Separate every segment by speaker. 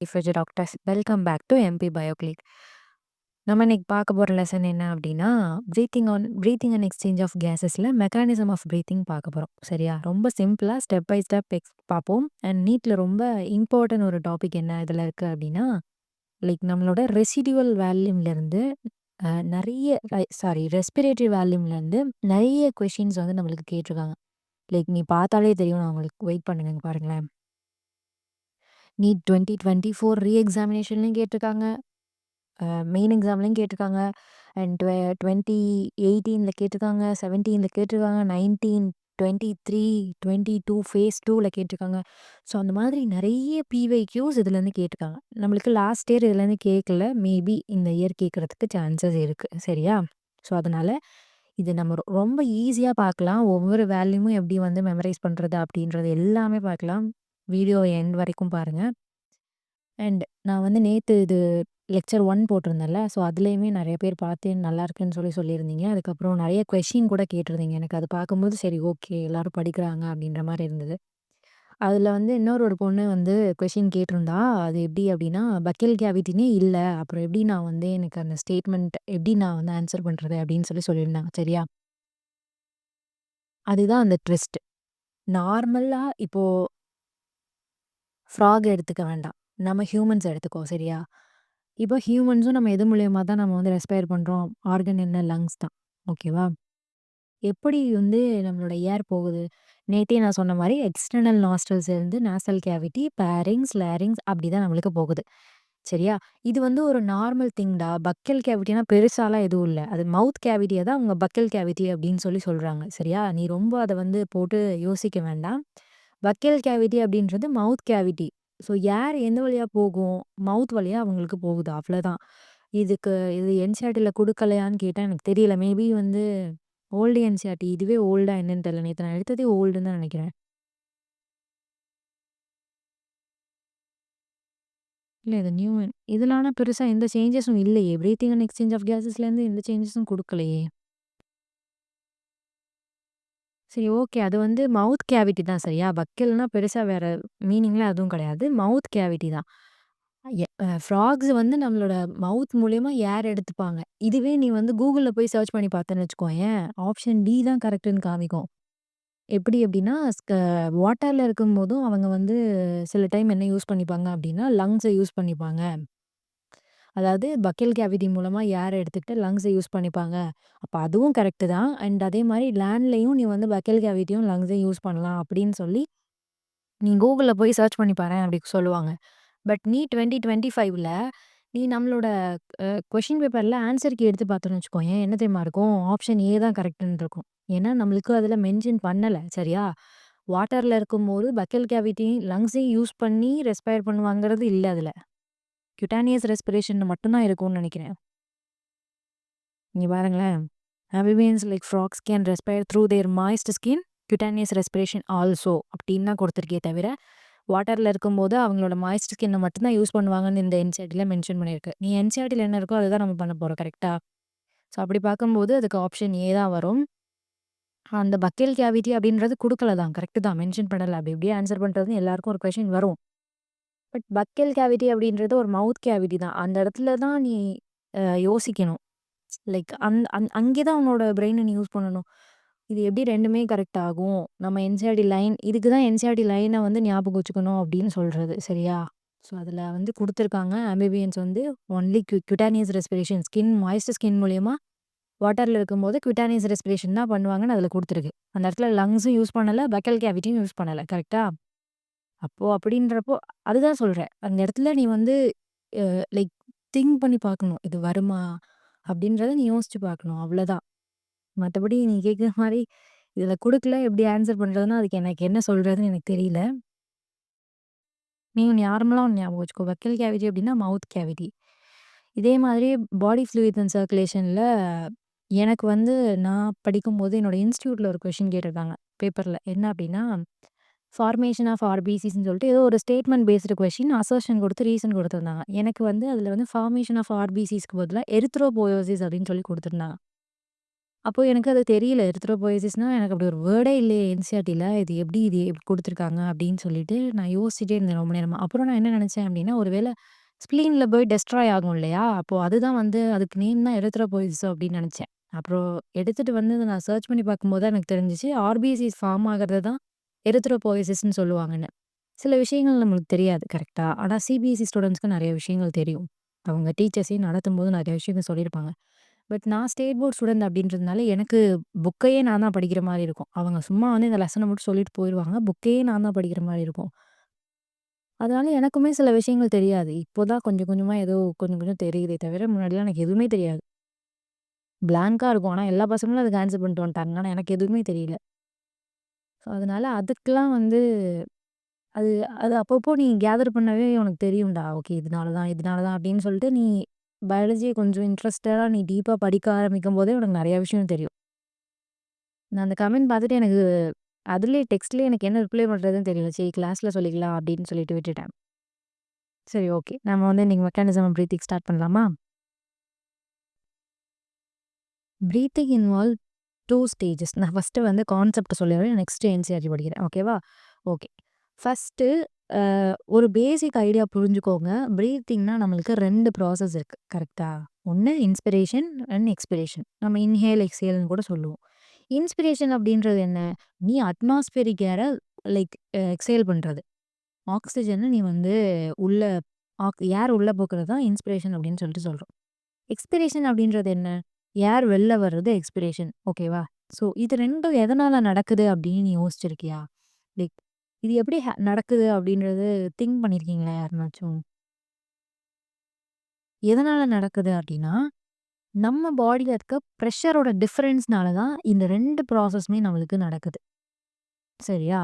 Speaker 1: Future doctors welcome back to MP Bioclick. நம்ம இன்னைக்கு பார்க்க போகிற லெசன் என்ன அப்படின்னா ப்ரீத்திங் அண்ட் எக்ஸ்சேஞ்ச் ஆஃப் கேஸஸில் மெக்கானிசம் ஆஃப் ப்ரீத்திங் பார்க்க போகிறோம். சரியா? ரொம்ப சிம்பிளாக ஸ்டெப் பை ஸ்டெப் பார்ப்போம். அண்ட் நீட்டில் ரொம்ப இம்பார்ட்டன்ட் ஒரு டாபிக் என்ன இதில் இருக்குது அப்படின்னா, லைக் நம்மளோட ரெசிடுவல் வேல்யூம்லேருந்து நிறைய ரெஸ்பிரேட்டரி வேல்யூம்லேருந்து நிறைய கொஷின்ஸ் வந்து நம்மளுக்கு கேட்டிருக்காங்க. லைக் நீ பார்த்தாலே தெரியும். நான் உங்களுக்கு வெயிட் பண்ணுங்க பாருங்களேன். நீட் 2024 ரீஎக்ஸாமினேஷன்லையும் கேட்டிருக்காங்க, மெயின் எக்ஸாம்லையும் கேட்டிருக்காங்க, அண்ட் 2018 கேட்டிருக்காங்க, 17 கேட்டிருக்காங்க, 19, 23, 22 ஃபேஸ் 2 கேட்டிருக்காங்க. ஸோ அந்த மாதிரி நிறைய பிவைக்யூஸ் இதுலேருந்து கேட்டிருக்காங்க. நம்மளுக்கு லாஸ்ட் இயர் இதுலேருந்து கேட்கல, மேபி இந்த இயர் கேட்குறதுக்கு சான்சஸ் இருக்குது. சரியா? ஸோ அதனால் இது நம்ம ரொம்ப ஈஸியாக பார்க்கலாம். ஒவ்வொரு வேல்யூமும் எப்படி வந்து மெமரைஸ் பண்ணுறது அப்படின்றது எல்லாமே பார்க்கலாம். வீடியோ எண்ட் வரைக்கும் பாருங்கள். அண்ட் நான் வந்து நேற்று இது லெக்சர் 1 போட்டிருந்தேன்ல, ஸோ அதுலேயுமே நிறைய பேர் பார்த்து நல்லா இருக்குன்னு சொல்லியிருந்தீங்க. அதுக்கப்புறம் நிறைய கொஷின் கூட கேட்டிருந்தீங்க. எனக்கு அது பார்க்கும்போது சரி ஓகே எல்லாரும் படிக்கிறாங்க அப்படின்ற மாதிரி இருந்தது. அதில் வந்து ஒரு பொண்ணு வந்து கொஷின் கேட்டிருந்தா, அது எப்படி அப்படின்னா பக்கெல் கேவிட்டினே இல்லை, அப்புறம் எப்படி நான் வந்து எனக்கு அந்த ஸ்டேட்மெண்ட் எப்படி நான் வந்து ஆன்சர் பண்ணுறது அப்படின்னு சொல்லியிருந்தாங்க. சரியா? அதுதான் அந்த ட்விஸ்ட். நார்மலாக இப்போது ஃப்ராக் எடுத்துக்க வேண்டாம். நம்ம ஹியூமன்ஸ் எடுத்துக்கோ. சரியா? இப்போ ஹியூமன்ஸும் நம்ம எது மூலியமா தான் நம்ம வந்து ரெஸ்பயர் பண்ணுறோம்? ஆர்கன் என்ன? லங்ஸ் தான். ஓகேவா? எப்படி வந்து நம்மளோட ஏர் போகுது? நேத்தே நான் சொன்ன மாரி எக்ஸ்டர்னல் நாஸ்ட்ரல்ஸ் இருந்து நாசல் கேவிட்டி, பேரிங்ஸ், லேரிங்ஸ் அப்படி தான் நம்மளுக்கு போகுது. சரியா? இது வந்து ஒரு நார்மல் திங்டா. பக்கல் கேவிட்டினா பெருசாலாம் எதுவும் இல்ல. அது மவுத் கேவிட்டிய தான் அவங்க பக்கல் கேவிட்டி அப்படின்னு சொல்றாங்க. சரியா? நீ ரொம்ப அத வந்து போட்டு யோசிக்க வேண்டாம். பக்கல் கேவிட்டி அப்படின்றது மவுத் கேவிட்டி. ஸோ ஏர் எந்த வழியா போகும்? மவுத் வழியா அவங்களுக்கு போகுது. அவ்வளோதான். இது என்சிஇஆர்டில குடுக்கலையான்னு கேட்டா எனக்கு தெரியல. மேபி வந்து ஓல்டு என்சிஇஆர்டி. இதுவே ஓல்டா என்னன்னு தெரியல. நேத்து நான் எடுத்ததே ஓல்டுன்னு தான் நினைக்கிறேன். இல்ல இது நியூ. இதுல ஆனா பெருசா எந்த சேஞ்சஸும் இல்லையே. பிரீத்திங் அண்ட் எக்ஸ்சேஞ்ச் ஆஃப் கேஸஸ்லேருந்து எந்த சேஞ்சஸும் குடுக்கலையே. சரி ஓகே. அது வந்து மவுத் கேவிட்டி தான் சரியா? பக்கில்னா பெருசா வேற மீனிங்லாம் எதுவும் கிடையாது. மவுத் கேவிட்டி தான். ஃப்ராக்ஸ் வந்து நம்மளோட மவுத் மூலியமா ஏர் எடுத்துப்பாங்க. இதுவே நீ வந்து கூகுள்ல போய் சர்ச் பண்ணி பார்த்தேன்னு வச்சுக்கோயேன், ஆப்ஷன் டி தான் கரெக்ட்ன்னு காமிக்கும். எப்படி அப்படின்னா, வாட்டர்ல இருக்கும்போதும் அவங்க வந்து சில டைம் என்ன யூஸ் பண்ணிப்பாங்க அப்படின்னா, லங்ஸ யூஸ் பண்ணிப்பாங்க. அதாவது பக்கல் கேவிட்டி மூலமா ஏர் எடுத்துக்கிட்டு லங்ஸை யூஸ் பண்ணிப்பாங்க. அப்ப அதுவும் கரெக்ட்டு தான். அண்ட் அதே மாரி லேண்ட்லயும் நீ வந்து பக்கல் கேவிட்டியும் லங்ஸையும் யூஸ் பண்ணலாம் அப்படின்னு சொல்லி, நீ கூகுள்ல போய் சர்ச் பண்ணி பாரேன் அப்படி சொல்லுவாங்க. பட் நீட் 2025ல நீ நம்மளோட கொஸ்டின் பேப்பர்ல ஆன்ஸர் கீ எடுத்து பார்த்தோம்னு வச்சுக்கோயேன், என்ன தெரியுமா இருக்கும்? ஆப்ஷன் ஏ தான் கரெக்ட்ன்னு இருக்கும். ஏன்னா நம்மளுக்கு அதில மென்ஷன் பண்ணல. சரியா? வாட்டர்ல இருக்கும்போது பக்கல் கேவிட்டி லங்ஸையும் யூஸ் பண்ணி ரெஸ்பயர் பண்ணுவாங்கிறது இல்ல அதில. குட்டானியஸ் ரெஸ்பிரேஷன் மட்டும் தான் இருக்கும்னு நினைக்கிறேன். இங்க பாருங்களேன். Amphibians like frogs can respire through their moist skin, cutaneous respiration also அப்படின்னு தான் கொடுத்துருக்கே தவிர, வாட்டர்ல இருக்கும்போது அவங்களோட மாய்ஸ்ட் ஸ்கின்ன மட்டும் தான் யூஸ் பண்ணுவாங்கன்னு இந்த என்சிஇஆர்டில மென்ஷன் பண்ணியிருக்கு. நீ என்சிஇஆர்டில என்ன இருக்கோ அதுதான் நம்ம பண்ண போறோம். கரெக்ட்டா? ஸோ அப்படி பார்க்கும்போது அதுக்கு ஆப்ஷன் ஏ தான் வரும். அந்த பக்கல் கேவிட்டி அப்படின்றது குடுக்கல தான். கரெக்ட் தான். மென்ஷன் பண்ணல. அப்படி இப்படியே ஆன்சர் பண்றதுன்னு எல்லாருக்கும் ஒரு கொஸ்டின் வரும். பட் பக்கல் கேவிட்டி அப்படின்றது ஒரு மவுத் கேவிட்டி தான். அந்த இடத்துல தான் நீ யோசிக்கணும். லைக் அங்கே தான் உன்னோட பிரெயின நீ யூஸ் பண்ணணும். இது எப்படி 2மே கரெக்ட் ஆகும்? நம்ம என்சிஇஆர்டி லைன் இதுக்கு தான் என்சிஇஆர்டி லைன வந்து ஞாபகம் வச்சுக்கணும் அப்படின்னு சொல்றது. சரியா? ஸோ அதில வந்து குடுத்துருக்காங்க. ஆம்பிபியன்ஸ் வந்து ஒன்லி குட்டானியஸ் ரெஸ்பிரேஷன் மாய்ஸ்ட் ஸ்கின் மூலியமா வாட்டர்ல இருக்கும்போது குட்டானியஸ் ரெஸ்பிரேஷன் தான் பண்ணுவாங்கன்னு அதில குடுத்துருக்கு. அந்த இடத்துல லங்ஸும் யூஸ் பண்ணல, பக்கல் கேவிட்டியும் யூஸ் பண்ணல. கரெக்ட்டா? அப்போ அப்படின்றப்போ அதுதான் சொல்றேன். அந்த இடத்துல நீ வந்து லைக் திங்க் பண்ணி பார்க்கணும். இது வருமா? அப்படின்றத நீ யோசிச்சு பார்க்கணும். அவ்வளோதான். மத்தபடி நீ கேட்குற மாரி இதில குடுக்கல எப்படி ஆன்சர் பண்றதுன்னா, அதுக்கு எனக்கு என்ன சொல்றதுன்னு எனக்கு தெரியல. நீ நார்மலா ஒண்ணு ஞாபகம் வச்சுக்கோ. பக்கல் கேவிட்டி அப்படின்னா மவுத் கேவிட்டி. இதே மாதிரி பாடி ஃப்ளூயிட்ஸ் அண்ட் சர்க்குலேஷன்ல எனக்கு வந்து நான் படிக்கும்போது என்னோட இன்ஸ்டிடியூட்ல ஒரு கொஸ்டின் கேட்டிருக்காங்க பேப்பர்ல. என்ன அப்படின்னா, ஃபார்மேஷன் ஆஃப் ஆர்பிசிஸ்ன்னு சொல்லிட்டு ஏதோ ஒரு ஸ்டேட்மெண்ட் பேஸ்டு கொஸ்டின் அசர்ஷன் கொடுத்து ரீசன் குடுத்துருந்தாங்க. எனக்கு வந்து அதில வந்து ஃபார்மேஷன் ஆஃப் ஆர்பிசிஸ்க்கு பதிலா எரித்ரோபோயசிஸ் அப்படின்னு சொல்லி குடுத்துருந்தாங்க. அப்போ எனக்கு அது தெரியல. எரித்ரோபோயசிஸ்னா எனக்கு அப்படி ஒரு வேர்டே இல்லையே என்சிஆர்டில. இது எப்படி குடுத்துருக்காங்க அப்படின்னு சொல்லிட்டு நான் யோசிச்சுட்டே இருந்தேன் ரொம்ப நேரமா. அப்புறம் நான் என்ன நெனச்சேன் அப்படின்னா, ஒரு வேள ஸ்ப்ளீன்ல போய் டெஸ்ட்ராய் ஆகும் இல்லையா? அப்போ அதுதான் வந்து அதுக்கு நேம் தான் எரித்ரோபோயசிஸ் அப்படின்னு நெனச்சேன். அப்புறம் எடுத்துட்டு வந்து அத நான் சர்ச் பண்ணி பார்க்கும்போது தான் எனக்கு தெரிஞ்சுச்சு, ஆர்பிசிஸ் ஃபார்ம் ஆகுறது தான் எரித்ரோபோயசிஸ்ன்னு சொல்லுவாங்கன்னு. சில விஷயங்கள் நம்மளுக்கு தெரியாது கரெக்ட்டா? ஆனா சிபிஎஸ்இ ஸ்டூடண்ட்ஸ்க்கு நெறைய விஷயங்கள் தெரியும். அவங்க டீச்சர்ஸே நடத்தும்போது நெறைய விஷயங்கள் சொல்லியிருப்பாங்க. பட் நான் ஸ்டேட் போர்ட் ஸ்டூடண்ட் அப்படின்றதுனால எனக்கு புக்கையே நான் தான் படிக்கிற மாரி இருக்கும். அவங்க சும்மா வந்து இந்த லெசன மட்டும் சொல்லிட்டு போயிருவாங்க. புக்கையே நான் தான் படிக்கிற மாரி இருக்கும். அதனால எனக்குமே சில விஷயங்கள் தெரியாது. இப்போ தான் கொஞ்சம் கொஞ்சமா ஏதோ கொஞ்சம் கொஞ்சம் தெரியுதே தவிர, முன்னாடிலாம் எனக்கு எதுவுமே தெரியாது. பிளாங்க்கா இருக்கும். ஆனா எல்லா பசங்களும் அதுக்கு ஆன்ஸர் பண்ணிட்டு வந்துட்டாங்க. ஆனா எனக்கு எதுவுமே தெரியல. ஸோ அதனால அதுக்கெல்லாம் வந்து அது அது அப்பப்போ நீ கேதர் பண்ணவே உனக்கு தெரியும்டா. ஓகே இதனால தான், இதனால தான் அப்படின்னு சொல்லிட்டு நீ பயாலஜிய கொஞ்சம் இன்ட்ரஸ்டடா நீ டீப்பா படிக்க ஆரம்பிக்கும்போதே உனக்கு நெறைய விஷயம் தெரியும். நான் அந்த கமெண்ட் பார்த்துட்டு எனக்கு அதிலேயே டெக்ஸ்ட்லேயே எனக்கு என்ன ரிப்ளை பண்றதுன்னு தெரியல. சரி கிளாஸ்ல சொல்லிக்கலாம் அப்படின்னு சொல்லிட்டு விட்டுட்டேன். சரி ஓகே. நம்ம வந்து இன்னைக்கு மெக்கானிசம் பிரீத்திங் ஸ்டார்ட் பண்ணலாமா? Breathing involve 2 stages. நான் ஃபர்ஸ்ட்டு வந்து கான்செப்ட் சொல்லிடுறேன். நெக்ஸ்ட் என்சிஇஆர்டி படிக்கிறேன். ஓகேவா? ஓகே. ஃபர்ஸ்ட்டு ஒரு பேசிக் ஐடியா புரிஞ்சுக்கோங்க. பிரீத்திங்னா நம்மளுக்கு 2 ப்ராசஸ் இருக்கு. கரெக்ட்டா? ஒண்ணு இன்ஸ்பிரேஷன் அண்ட் எக்ஸ்பிரேஷன். நம்ம இன்ஹேல், எக்ஸ்ஹேல்ன்னு கூட சொல்லுவோம். இன்ஸ்பிரேஷன் அப்படின்றது என்ன? நீ அட்மாஸ்பியரிக் ஏர லைக் எக்ஸ்ஹேல் பண்றது. ஆக்ஸிஜன நீ வந்து உள்ள ஏர் உள்ள போக்குறது தான் இன்ஸ்பிரேஷன் அப்படின்னு சொல்லிட்டு சொல்றோம். எக்ஸ்பிரேஷன் அப்படின்றது என்ன? ஏர் வெளில வர்றது எக்ஸ்பிரேஷன். ஓகேவா? ஸோ இது 2ம் எதனால நடக்குது அப்படின்னு நீ யோசிச்சிருக்கியா? லைக் இது எப்படி நடக்குது அப்படின்றது திங்க் பண்ணியிருக்கீங்களா யாருனாச்சும்? எதனால நடக்குது அப்படின்னா, நம்ம பாடியில இருக்க பிரஷரோட டிஃபரன்ஸ்னால தான் இந்த 2 ப்ராசஸுமே நம்மளுக்கு நடக்குது. சரியா?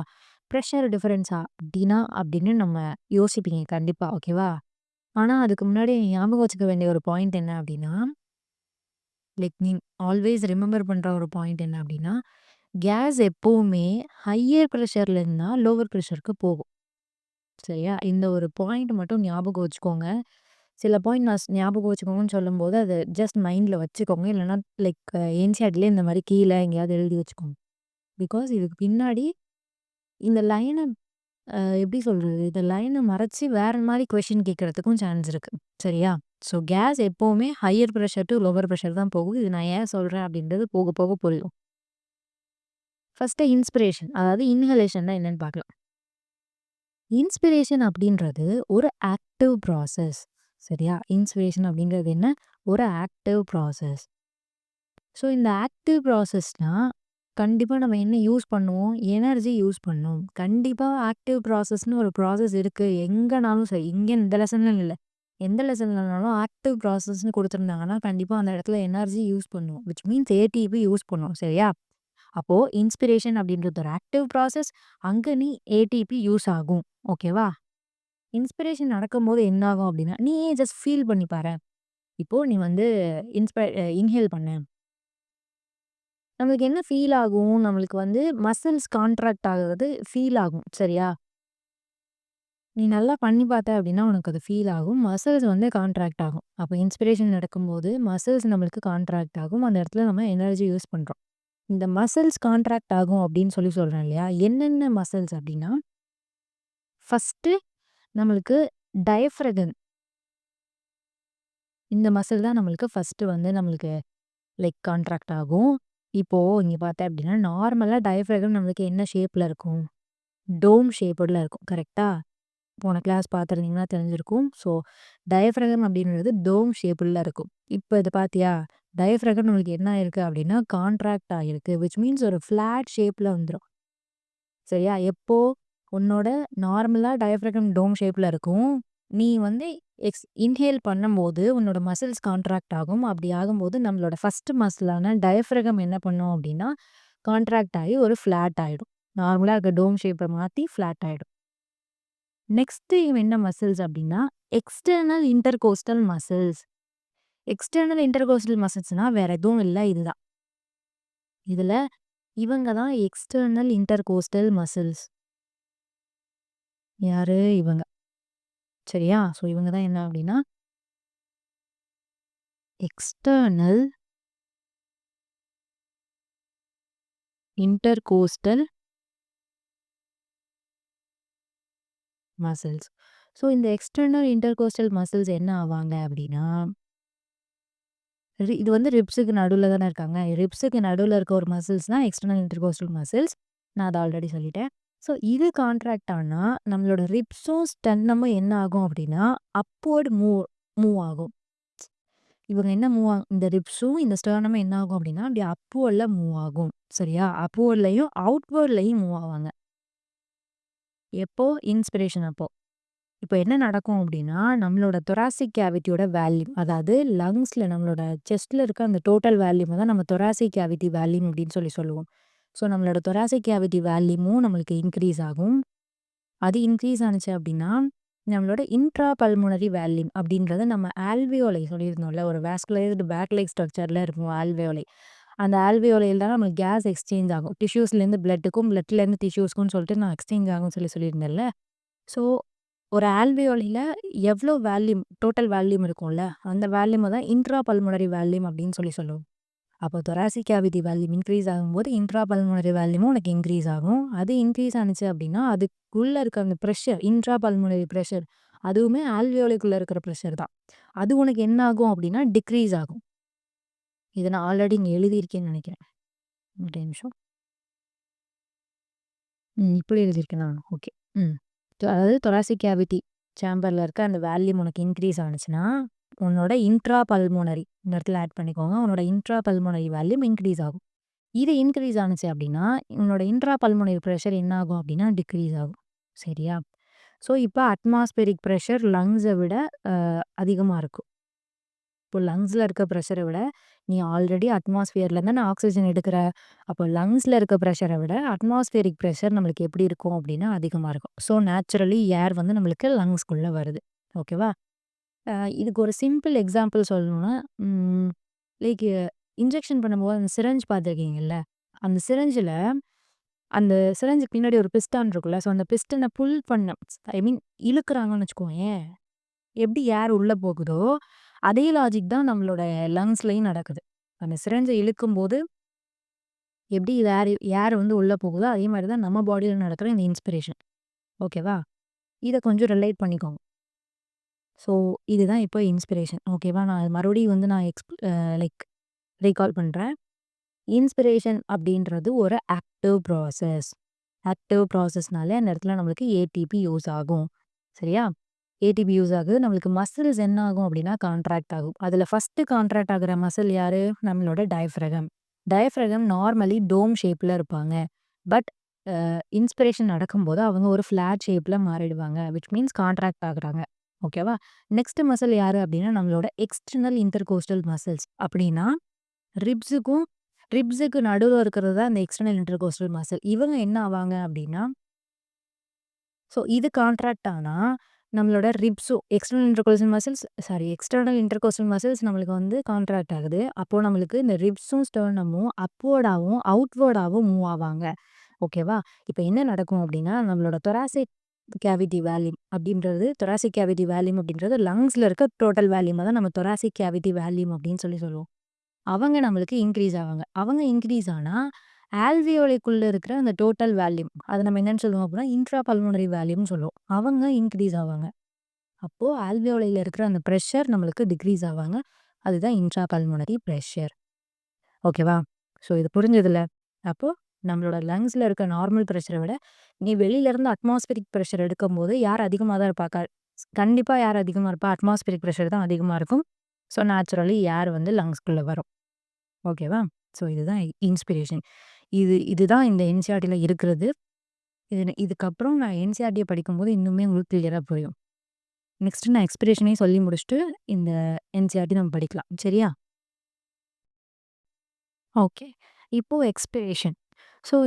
Speaker 1: பிரஷர் டிஃபரன்ஸா? அப்படின்னா அப்படின்னு நம்ம யோசிப்பீங்க கண்டிப்பா. ஓகேவா? ஆனா அதுக்கு முன்னாடி ஞாபகம் வச்சுக்க வேண்டிய ஒரு பாயிண்ட் என்ன அப்படின்னா, லைக் நீ ஆல்வேஸ் ரிமெம்பர் பண்ற ஒரு பாயிண்ட் என்ன அப்படின்னா, கேஸ் எப்பவுமே ஹையர் பிரஷர்ல இருந்தா லோவர் பிரஷருக்கு போகும். சரியா? இந்த ஒரு பாயிண்ட் மட்டும் ஞாபகம் வச்சுக்கோங்க. சில பாயிண்ட் நான் ஞாபகம் வச்சுக்கோங்கன்னு சொல்லும்போது, அத ஜஸ்ட் மைண்ட்ல வச்சுக்கோங்க. இல்லன்னா லைக் என்சிஇஆர்டிலே இந்த மாரி கீழ எங்கேயாவது எழுதி வச்சுக்கோங்க. பிகாஸ் இதுக்கு பின்னாடி இந்த லைன எப்படி சொல்றது? இந்த லைன மறைச்சு வேற மாரி கொஸ்டின் கேட்கறதுக்கும் சான்ஸ் இருக்கு. சரியா? ஸோ கேஸ் எப்பவுமே higher pressure to lower pressure தான் போகும். இது நான் ஏன் சொல்றேன் அப்படின்றது போக போக புரியும். ஃபர்ஸ்ட்டு இன்ஸ்பிரேஷன் அதாவது இன்ஹலேஷன்னா என்னன்னு பார்க்கலாம். இன்ஸ்பிரேஷன் அப்படின்றது ஒரு ஆக்டிவ் ப்ராசஸ். சரியா? இன்ஸ்பிரேஷன் அப்படின்றது என்ன? ஒரு ஆக்டிவ் ப்ராசஸ். ஸோ இந்த ஆக்டிவ் ப்ராசஸ்னா, கண்டிப்பா நம்ம என்ன யூஸ் பண்ணுவோம்? எனர்ஜி யூஸ் பண்ணும். கண்டிப்பா ஆக்டிவ் ப்ராசஸ்ன்னு ஒரு ப்ராசஸ் இருக்கு. எங்கனாலும் சரி, இங்க இந்த லெசன்ல இல்ல. எந்த லெசன்லனாலும் ஆக்டிவ் ப்ராசஸ்ன்னு குடுத்துருந்தாங்கன்னா, கண்டிப்பா அந்த இடத்துல எனர்ஜி யூஸ் பண்ணுவோம். விச் மீன்ஸ் ஏடிபி யூஸ் பண்ணுவோம். சரியா? அப்போ இன்ஸ்பிரேஷன் அப்படின்றது ஒரு ஆக்டிவ் ப்ராசஸ். அங்க நீ ஏடிபி யூஸ் ஆகும். ஓகேவா? இன்ஸ்பிரேஷன் நடக்கும்போது என்ன ஆகும் அப்படின்னா, நீயே ஜஸ்ட் ஃபீல் பண்ணி பாரேன். இப்போ நீ வந்து இன்ஹேல் பண்ண. நம்மளுக்கு என்ன ஃபீல் ஆகும்? நம்மளுக்கு வந்து மசில்ஸ் கான்ட்ராக்ட் ஆகுறது ஃபீல் ஆகும். சரியா? நீ நல்லா பண்ணி பார்த்த அப்படின்னா, உனக்கு அது ஃபீல் ஆகும். மசில்ஸ் வந்து கான்ட்ராக்ட் ஆகும். அப்போ இன்ஸ்பிரேஷன் நடக்கும்போது மசில்ஸ் நம்மளுக்கு கான்ட்ராக்ட் ஆகும். அந்த இடத்துல நம்ம எனர்ஜி யூஸ் பண்றோம். இந்த மசில்ஸ் கான்ட்ராக்ட் ஆகும் அப்படின்னு சொல்றேன் இல்லையா? என்னென்ன மசில்ஸ் அப்படின்னா, ஃபர்ஸ்ட்டு நம்மளுக்கு டயஃப்ரகம் இந்த மசில் தான் நம்மளுக்கு ஃபர்ஸ்ட்டு வந்து நம்மளுக்கு லைக் கான்ட்ராக்ட் ஆகும். இப்போ இங்க பார்த்த அப்படின்னா, நார்மலா டயஃப்ரகம் நம்மளுக்கு என்ன ஷேப்ல இருக்கும்? டோம் ஷேப்டுல இருக்கும். கரெக்ட்டா? போன கிளாஸ் பார்த்துருந்தீங்கன்னா தெரிஞ்சிருக்கும். ஸோ, டயஃப்ரகம் அப்படின்றது டோம் ஷேப்ல இருக்கும். இப்ப இத பார்த்தியா? டயஃப்ரகம் நம்மளுக்கு என்ன ஆயிருக்கு அப்படின்னா, கான்ட்ராக்ட் ஆகிருக்கு. விச் மீன்ஸ் ஒரு ஃப்ளாட் ஷேப்ல வந்துரும். சரியா? எப்போ? உன்னோட நார்மலா டயஃப்ரகம் டோம் ஷேப்ல இருக்கும். நீ வந்து இன்ஹேல் பண்ணும்போது உன்னோட மசில்ஸ் கான்ட்ராக்ட் ஆகும். அப்படி ஆகும்போது நம்மளோட ஃபர்ஸ்ட் மசிலான டயஃப்ரகம் என்ன பண்ணும் அப்படின்னா, கான்ட்ராக்ட் ஆகி ஒரு ஃப்ளாட் ஆயிடும். நார்மலா இருக்க டோம் ஷேப்ப மாத்தி ஃப்ளாட் ஆயிடும். நெக்ஸ்ட் என்ன மசில்ஸ் அப்படின்னா, external intercostal muscles. External intercostal மசில்ஸ்னா வேற எதுவும் இல்ல. இதுதான். இதுல இவங்க தான் எக்ஸ்டர்னல் இன்டர்கோஸ்டல் மசில்ஸ். யாரு? இவங்க. சரியா? ஸோ இவங்க தான் என்ன அப்படின்னா, எக்ஸ்டர்னல் இன்டர்கோஸ்டல் மசில்ஸ். ஸோ இந்த எக்ஸ்டர்னல் இன்டர்கோஸ்டல் மசில்ஸ் என்ன ஆவாங்க அப்படின்னா, இது வந்து ரிப்ஸுக்கு நடுவுல தானே இருக்காங்க. ரிப்ஸுக்கு நடுவுல இருக்க ஒரு மசில்ஸ் தான் எக்ஸ்டர்னல் இன்டர்கோஸ்டல் மசில்ஸ். நான் அத ஆல்ரெடி சொல்லிட்டேன். ஸோ இது கான்ட்ராக்ட் ஆனா, நம்மளோட ரிப்ஸும் ஸ்டெர்னமும் என்ன ஆகும் அப்படின்னா, அப்வர்ட் மூவ் மூவ் ஆகும். இவங்க என்ன மூவ் ஆகும் இந்த ரிப்ஸும் இந்த ஸ்டெர்னமும் என்ன ஆகும் அப்படின்னா, அப்படி அப்வர்ட்ல மூவ் ஆகும். சரியா? அப்வர்ட்லயும் அவுட்வர்ட்லயும் மூவ் ஆவாங்க. எப்போ? இன்ஸ்பிரேஷன் அப்போ. இப்போ என்ன நடக்கும் அப்படின்னா, நம்மளோட தொராசிக் கேவிட்டியோட வேல்யூம், அதாவது லங்ஸ்ல நம்மளோட செஸ்ட்ல இருக்க அந்த டோட்டல் வேல்யூம தான் நம்ம தொராசிக் கேவிட்டி வேல்யூம் அப்படின்னு சொல்லுவோம். ஸோ நம்மளோட தொராசிக் கேவிட்டி வேல்யூமும் நம்மளுக்கு இன்க்ரீஸ் ஆகும். அது இன்க்ரீஸ் ஆனுச்சு அப்படின்னா, நம்மளோட இன்ட்ரா பல்மோனரி வேல்யூம் அப்படின்றத நம்ம ஆல்வியோலை சொல்லியிருந்தோம்ல, ஒரு வாஸ்குலரைஸ்டு பேக் ஸ்ட்ரக்சர்ல இருக்கும் ஆல்வியோலை. அந்த ஆல்வியோலையில தான் நம்மளுக்கு கேஸ் எக்ஸ்சேஞ்ச் ஆகும். டிஷ்யூஸ்லேருந்து பிளட்டுக்கும், பிளட்லேருந்து டிஷ்யூஸ்க்கும்னு சொல்லிட்டு நான் எக்ஸ்சேஞ்ச் ஆகும்னு சொல்லியிருந்தேன்ல. ஸோ ஒரு ஆல்வியோலில எவ்வளோ வேல்யூம் டோட்டல் வேல்யூம் இருக்கும்ல, அந்த வேல்யூம தான் இன்ட்ரா பல்மோனரி வேல்யூம் அப்படின்னு சொல்லுவோம். அப்போ தொராசிக் கேவிட்டி வேல்யூம் இன்க்ரீஸ் ஆகும்போது, இன்ட்ரா பல்மோனரி வேல்யூமும் உனக்கு இன்க்ரீஸ் ஆகும். அது இன்க்ரீஸ் ஆனுச்சு அப்படின்னா, அதுக்குள்ள இருக்க அந்த பிரஷர், இன்ட்ரா பல்மோனரி பிரஷர், அதுவுமே ஆல்வியோலிக்குள்ள இருக்கிற பிரஷர் தான். அது உனக்கு என்ன ஆகும் அப்படின்னா, டிக்ரீஸ் ஆகும். இத நான் ஆல்ரெடி இங்க எழுதியிருக்கேன்னு நினைக்கிறேன். ஒரு நிமிஷம். இப்படி எழுதியிருக்கேனா? ஓகே. ம். அதாவது தொராசிக் கேவிட்டி சேம்பர்ல இருக்க அந்த வேல்யூம் உனக்கு இன்க்ரீஸ் ஆனுச்சுன்னா, உன்னோட இன்ட்ரா பல்மோனரி இந்த இடத்துல ஆட் பண்ணிக்கோங்க. உன்னோட இன்ட்ரா பல்மோனரி வேல்யூம் இன்க்ரீஸ் ஆகும். இது இன்க்ரீஸ் ஆனுச்சு அப்படின்னா, உன்னோட இன்ட்ரா பல்மோனரி பிரஷர் என்ன ஆகும் அப்படின்னா, டிக்ரீஸ் ஆகும். சரியா? ஸோ, இப்ப அட்மாஸ்பரிக் பிரஷர் லங்ஸ விட அதிகமா இருக்கும். இப்போ லங்ஸ்ல இருக்க பிரஷர விட, நீ ஆல்ரெடி அட்மாஸ்பியர்ல தானே ஆக்ஸிஜன் எடுக்கிற. அப்போ லங்ஸ்ல இருக்க பிரஷர விட அட்மாஸ்பியரிக் பிரஷர் நம்மளுக்கு எப்படி இருக்கும் அப்படின்னா அதிகமா இருக்கும். ஸோ நேச்சுரலி ஏர் வந்து நம்மளுக்கு லங்ஸ்குள்ள வருது. ஓகேவா? அ இதுக்கு ஒரு சிம்பிள் எக்ஸாம்பிள் சொல்லணும்னா, ம் லைக் இன்ஜெக்ஷன் பண்ணும்போது அந்த சிரஞ்ச் பார்த்துருக்கீங்கல்ல? அந்த சிரஞ்சில அந்த சிரஞ்சுக்கு பின்னாடி ஒரு பிஸ்டான் இருக்குல்ல. ஸோ அந்த பிஸ்டன புல் பண்ண ஐ மீன் இழுக்குறாங்கன்னு வச்சுக்கோயேன். எப்படி ஏர் உள்ள போகுதோ, அதே லாஜிக் தான் நம்மளோட லங்ஸ்லயும் நடக்குது. அந்த சிரஞ்ச இழுக்கும்போது எப்படி ஏர் ஏர் வந்து உள்ள போகுதோ, அதே மாரி தான் நம்ம பாடியில நடக்கிற இந்த இன்ஸ்பிரேஷன். ஓகேவா? இத கொஞ்சம் ரிலேட் பண்ணிக்கோங்க. ஸோ இதுதான் இப்போ இன்ஸ்பிரேஷன். ஓகேவா? நான் மறுபடியும் வந்து நான் லைக் ரீகால் பண்றேன். இன்ஸ்பிரேஷன் அப்படின்றது ஒரு ஆக்டிவ் ப்ராசஸ். ஆக்டிவ் ப்ராசஸ்னாலே அந்த இடத்துல நம்மளுக்கு ஏடிபி யூஸ் ஆகும். சரியா? ஏடிபி யூஸ் ஆகுது. நம்மளுக்கு மசில்ஸ் என்ன ஆகும் அப்படின்னா கான்ட்ராக்ட் ஆகும். அதில ஃபர்ஸ்ட்டு கான்ட்ராக்ட் ஆகுற மசில் யாரு? நம்மளோட டயஃப்ரகம். டயஃப்ரகம் நார்மலி டோம் ஷேப்ல இருப்பாங்க. பட் இன்ஸ்பிரேஷன் நடக்கும்போது அவங்க ஒரு ஃபிளாட் ஷேப்ல மாறிடுவாங்க. விச் மீன்ஸ் கான்ட்ராக்ட் ஆகுறாங்க. ஓகேவா? நெக்ஸ்ட் மசில் யாரு அப்படின்னா நம்மளோட எக்ஸ்டர்னல் இன்டர்கோஸ்டல் மசில்ஸ். அப்படின்னா ரிப்ஸுக்கும் ரிப்ஸுக்கு நடுவுல இருக்கிறது தான் இந்த எக்ஸ்டர்னல் இன்டர்கோஸ்டல் மசில். இவங்க என்ன ஆவாங்க அப்படின்னா, ஸோ இது கான்ட்ராக்ட் ஆனா, நம்மளோட ரிப்ஸும் எக்ஸ்டர்னல் இன்டர்கோஸ்டல் மசில்ஸ் நம்மளுக்கு வந்து கான்ட்ராக்ட் ஆகுது. அப்போ நம்மளுக்கு இந்த ரிப்ஸும், ஸ்டெர்னமும் அப்வர்டாவும், அவுட்வர்டாவும் மூவ் ஆவாங்க. ஓகேவா? இப்ப என்ன நடக்கும் அப்படின்னா, நம்மளோட தொராசிக் கேவிட்டி வேல்யூம் அப்படின்றது லங்ஸ்ல இருக்க டோட்டல் வேல்யூம தான் நம்ம தொராசிக் கேவிட்டி வேல்யூம் அப்படின்னு சொல்லுவோம். அவங்க நம்மளுக்கு இன்க்ரீஸ் ஆவாங்க. அவங்க இன்க்ரீஸ் ஆனா, ஆல்வியோலைக்குள்ள இருக்கிற அந்த டோட்டல் வேல்யூம் அத நம்ம என்னன்னு சொல்லுவோம் அப்படின்னா, இன்ட்ரா பல்மோனரி வேல்யூம்னு சொல்லுவோம். அவங்க இன்க்ரீஸ் ஆவாங்க. அப்போ ஆல்வியோலைல இருக்கிற அந்த பிரஷர் நம்மளுக்கு டிக்ரீஸ் ஆவாங்க. அதுதான் இன்ட்ரா பல்மோனரி பிரஷர். ஓகேவா? ஸோ இது புரிஞ்சதுல்ல? அப்போ நம்மளோட லங்ஸ்ல இருக்க நார்மல் பிரஷர விட, நீ வெளியில இருந்து அட்மாஸ்பரிக் பிரஷர் எடுக்கும்போது யார் அதிகமா தான் இருப்பா? கண்டிப்பா யார் அதிகமா இருப்பா? அட்மாஸ்பரிக் பிரஷர் தான் அதிகமா இருக்கும். ஸோ நேச்சுரலி ஏர் வந்து லங்ஸ்குள்ள வரும். ஓகேவா? ஸோ இதுதான் இன்ஸ்பிரேஷன். இதுதான் இந்த என்சிஇஆர்டில இருக்கிறது. இதுக்கப்புறம் நான் என்சிஇஆர்டிய படிக்கும்போது இன்னுமே உங்களுக்கு கிளியரா புரியும். நெக்ஸ்ட் நான் எக்ஸ்பிரேஷனையும் சொல்லி முடிச்சுட்டு, இந்த என்சிஇஆர்டி நம்ம படிக்கலாம். சரியா? ஓகே. இப்போ எக்ஸ்பிரேஷன். ஸோ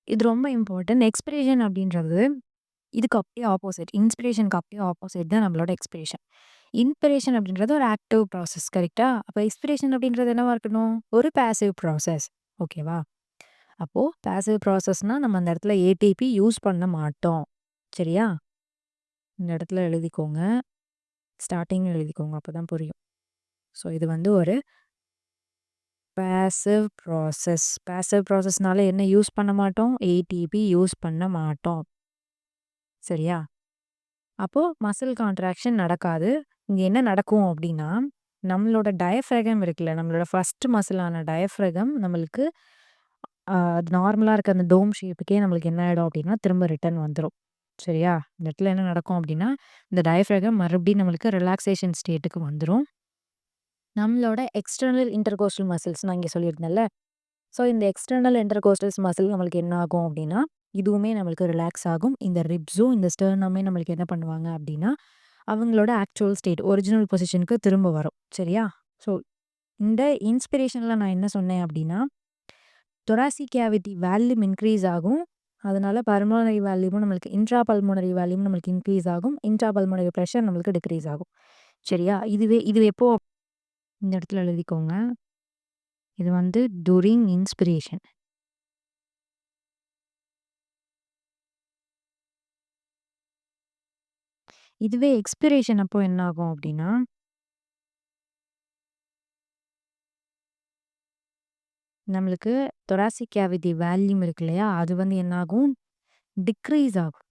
Speaker 1: இது ரொம்ப இம்பார்ட்டன்ட். எக்ஸ்பிரேஷன் அப்படின்றது இதுக்கு அப்படியே ஆப்போசிட். இன்ஸ்பிரேஷனுக்கு அப்படியே ஆப்போசிட் தான் நம்மளோட எக்ஸ்பிரேஷன். இன்ஸ்பிரேஷன் அப்படின்றது ஒரு ஆக்டிவ் ப்ராசஸ் கரெக்ட்டா? அப்ப எக்ஸ்பிரேஷன் அப்படின்றது என்னவா இருக்கணும்? ஒரு பாசிவ் ப்ராசஸ். ஓகேவா? அப்போ பாசிவ் ப்ராசஸ்னா நம்ம அந்த இடத்துல ஏடிபி யூஸ் பண்ண மாட்டோம். சரியா? இந்த இடத்துல எழுதிக்கோங்க. ஸ்டார்ட்டிங்ல எழுதிக்கோங்க. அப்பதான் புரியும். ஸோ இது வந்து ஒரு பாசிவ் ப்ராசஸ். பாசிவ் ப்ராசஸ்னால என்ன யூஸ் பண்ண மாட்டோம்? ஏடிபி யூஸ் பண்ண மாட்டோம். சரியா? அப்போ மசில் கான்ட்ராக்ஷன் நடக்காது. இங்க என்ன நடக்கும் அப்டின்னா, நம்மளோட டயஃப்ராகம் இருக்குல்ல, நம்மளோட ஃபர்ஸ்ட் மசிலான டயஃப்ராகம் நம்மளுக்கு அது நார்மலா இருக்க அந்த டோம் ஷேப்புக்கே நம்மளுக்கு என்ன ஆயிடும் அப்டின்னா, திரும்ப ரிட்டர்ன் வந்துரும். சரியா? இந்த இடத்துல என்ன நடக்கும் அப்டின்னா, இந்த டயஃப்ராகம் மறுபடியும் நம்மளுக்கு ரிலாக்சேஷன் ஸ்டேட்டுக்கு வந்துரும். நம்மளோட எக்ஸ்டர்னல் இன்டர்கோஸ்டல் மசில்ஸ் நான் இங்க சொல்லியிருந்தேன்ல. ஸோ, இந்த எக்ஸ்டர்னல் இன்டர்கோஸ்டல்ஸ் மசில் நம்மளுக்கு என்ன ஆகும் அப்டின்னா, இதுவுமே நம்மளுக்கு ரிலாக்ஸ் ஆகும். இந்த ரிப்ஸும், இந்த ஸ்டெர்னமே நம்மளுக்கு என்ன பண்ணுவாங்க அப்டின்னா, அவங்களோட ஆக்சுவல் ஸ்டேட், ஒரிஜினல் பொசிஷனுக்கு திரும்ப வரும். சரியா? ஸோ, இந்த இன்ஸ்பிரேஷன்ல நான் என்ன சொன்னேன் அப்டின்னா, தொராசிக் கேவிட்டி வால்யூம் இன்க்ரீஸ் ஆகும். அதனால பல்மோனரி வால்யூமும் நம்மளுக்கு இன்ட்ரா பல்மோனரி வால்யூம் நம்மளுக்கு இன்க்ரீஸ் ஆகும். இன்ட்ரா பல்மோனரி பிரஷர் நம்மளுக்கு டிக்ரீஸ் ஆகும். சரியா? இது எப்போ இந்த இடத்துல எழுதிக்கோங்க. இது வந்து டூரிங் இன்ஸ்பிரேஷன். இதுவே எக்ஸ்பிரேஷன் அப்போ என்ன ஆகும் அப்டின்னா, நம்மளுக்கு தொராசிக் கேவிட்டி வால்யூம் இருக்கு இல்லையா? அது வந்து என்ன ஆகும்? டிக்ரீஸ் ஆகும்.